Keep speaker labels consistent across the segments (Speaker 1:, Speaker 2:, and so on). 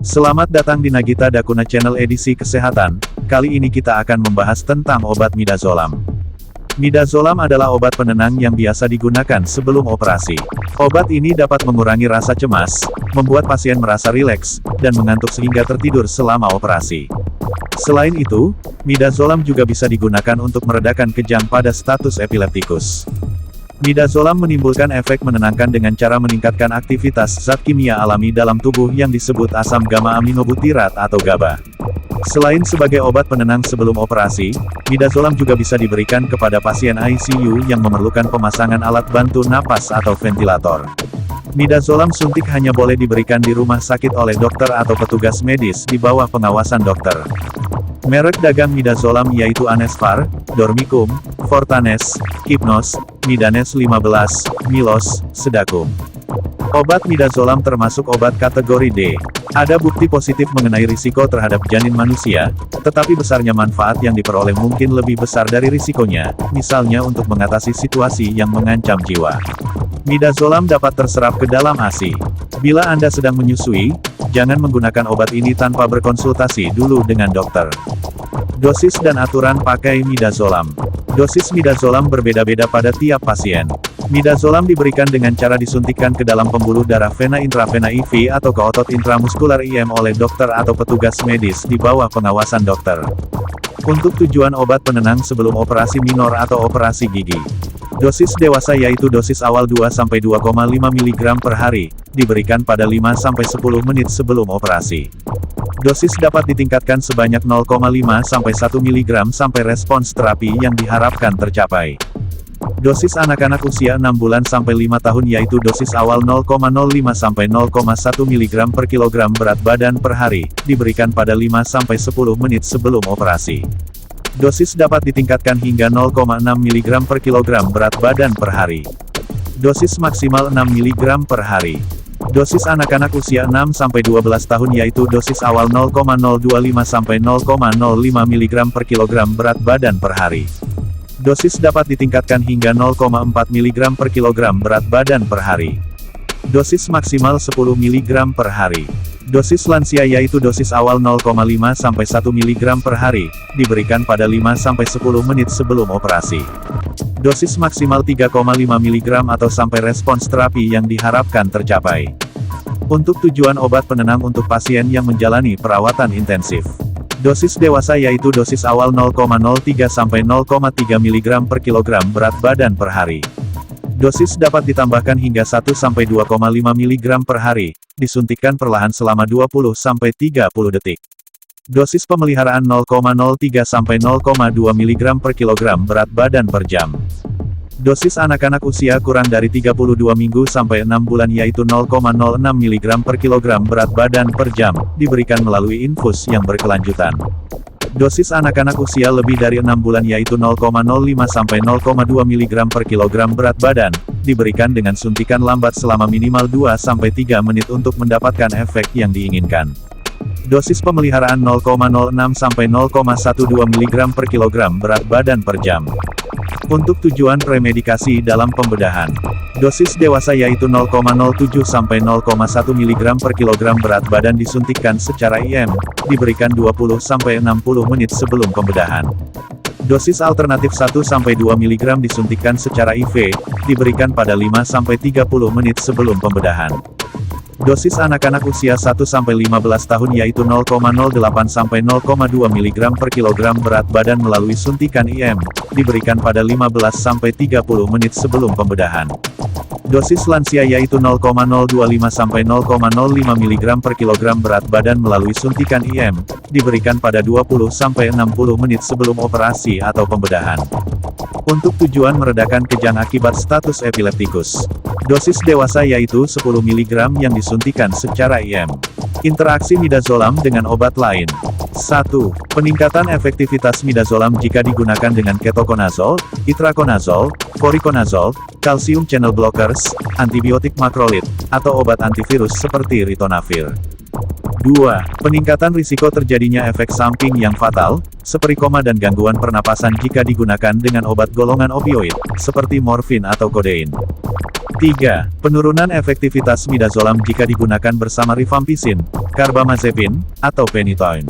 Speaker 1: Selamat datang di Nagita Dakuna Channel edisi kesehatan. Kali ini kita akan membahas tentang obat midazolam. Midazolam adalah obat penenang yang biasa digunakan sebelum operasi. Obat ini dapat mengurangi rasa cemas, membuat pasien merasa rileks, dan mengantuk sehingga tertidur selama operasi. Selain itu, midazolam juga bisa digunakan untuk meredakan kejang pada status epileptikus. Midazolam menimbulkan efek menenangkan dengan cara meningkatkan aktivitas zat kimia alami dalam tubuh yang disebut asam gamma aminobutirat atau GABA. Selain sebagai obat penenang sebelum operasi, midazolam juga bisa diberikan kepada pasien ICU yang memerlukan pemasangan alat bantu napas atau ventilator. Midazolam suntik hanya boleh diberikan di rumah sakit oleh dokter atau petugas medis di bawah pengawasan dokter. Merek dagang midazolam yaitu Anesvar, Dormicum, Fortanes, Hypnos, Midanes 15, Milos, Sedakum. Obat midazolam termasuk obat kategori D. Ada bukti positif mengenai risiko terhadap janin manusia, tetapi besarnya manfaat yang diperoleh mungkin lebih besar dari risikonya, misalnya untuk mengatasi situasi yang mengancam jiwa. Midazolam dapat terserap ke dalam ASI. Bila Anda sedang menyusui, jangan menggunakan obat ini tanpa berkonsultasi dulu dengan dokter. Dosis dan aturan pakai midazolam. Dosis midazolam berbeda-beda pada tiap pasien. Midazolam diberikan dengan cara disuntikkan ke dalam pembuluh darah vena intravena IV atau ke otot intramuskular IM oleh dokter atau petugas medis di bawah pengawasan dokter. Untuk tujuan obat penenang sebelum operasi minor atau operasi gigi. Dosis dewasa yaitu dosis awal 2-2,5 mg per hari, diberikan pada 5-10 menit sebelum operasi. Dosis dapat ditingkatkan sebanyak 0,5-1 mg sampai respons terapi yang diharapkan tercapai. Dosis anak-anak usia 6 bulan sampai 5 tahun yaitu dosis awal 0,05-0,1 mg per kilogram berat badan per hari, diberikan pada 5-10 menit sebelum operasi. Dosis dapat ditingkatkan hingga 0,6 mg per kilogram berat badan per hari. Dosis maksimal 6 mg per hari. Dosis anak-anak usia 6-12 tahun yaitu dosis awal 0,025-0,05 mg per kilogram berat badan per hari. Dosis dapat ditingkatkan hingga 0,4 mg per kilogram berat badan per hari. Dosis maksimal 10 mg per hari. Dosis lansia yaitu dosis awal 0,5-1 mg per hari, diberikan pada 5-10 menit sebelum operasi. Dosis maksimal 3,5 mg atau sampai respons terapi yang diharapkan tercapai. Untuk tujuan obat penenang untuk pasien yang menjalani perawatan intensif. Dosis dewasa yaitu dosis awal 0,03-0,3 mg per kilogram berat badan per hari. Dosis dapat ditambahkan hingga 1-2,5 mg per hari, disuntikkan perlahan selama 20-30 detik. Dosis pemeliharaan 0,03-0,2 mg per kilogram berat badan per jam. Dosis anak-anak usia kurang dari 32 minggu sampai 6 bulan yaitu 0,06 mg per kilogram berat badan per jam, diberikan melalui infus yang berkelanjutan. Dosis anak-anak usia lebih dari 6 bulan yaitu 0,05-0,2 mg per kilogram berat badan, diberikan dengan suntikan lambat selama minimal 2-3 menit untuk mendapatkan efek yang diinginkan. Dosis pemeliharaan 0,06-0,12 mg per kilogram berat badan per jam. Untuk tujuan premedikasi dalam pembedahan. Dosis dewasa yaitu 0,07-0,1 mg per kilogram berat badan disuntikkan secara IM, diberikan 20-60 menit sebelum pembedahan. Dosis alternatif 1-2 mg disuntikkan secara IV, diberikan pada 5-30 menit sebelum pembedahan. Dosis anak-anak usia 1-15 tahun yaitu 0,08-0,2 mg per kilogram berat badan melalui suntikan IM, diberikan pada 15-30 menit sebelum pembedahan. Dosis lansia yaitu 0,025-0,05 mg per kilogram berat badan melalui suntikan IM, diberikan pada 20-60 menit sebelum operasi atau pembedahan. Untuk tujuan meredakan kejang akibat status epileptikus. Dosis dewasa yaitu 10 mg yang disuntikan secara IM. Interaksi midazolam dengan obat lain. 1. Peningkatan efektivitas midazolam jika digunakan dengan ketoconazole, itraconazole, voriconazole, calcium channel blockers, antibiotik makrolid, atau obat antivirus seperti ritonavir. 2. Peningkatan risiko terjadinya efek samping yang fatal, seperti koma dan gangguan pernapasan jika digunakan dengan obat golongan opioid, seperti morfin atau kodein. 3. Penurunan efektivitas midazolam jika digunakan bersama rifampicin, carbamazepine, atau phenytoin.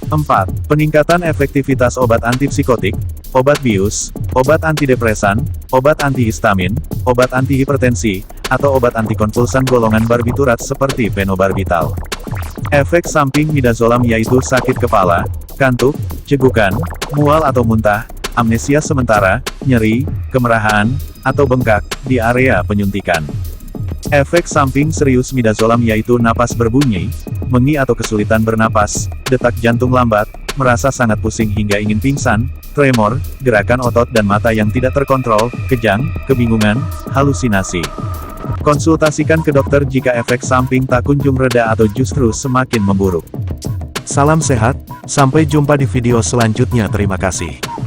Speaker 1: 4. Peningkatan efektivitas obat antipsikotik, obat bius, obat antidepresan, obat antihistamin, obat antihipertensi, atau obat antikonvulsan golongan barbiturat seperti phenobarbital. Efek samping midazolam yaitu sakit kepala, kantuk, cegukan, mual atau muntah, amnesia sementara, nyeri, kemerahan, atau bengkak di area penyuntikan. Efek samping serius midazolam yaitu napas berbunyi, mengi atau kesulitan bernapas, detak jantung lambat, merasa sangat pusing hingga ingin pingsan, tremor, gerakan otot dan mata yang tidak terkontrol, kejang, kebingungan, halusinasi. Konsultasikan ke dokter jika efek samping tak kunjung reda atau justru semakin memburuk. Salam sehat, sampai jumpa di video selanjutnya. Terima kasih.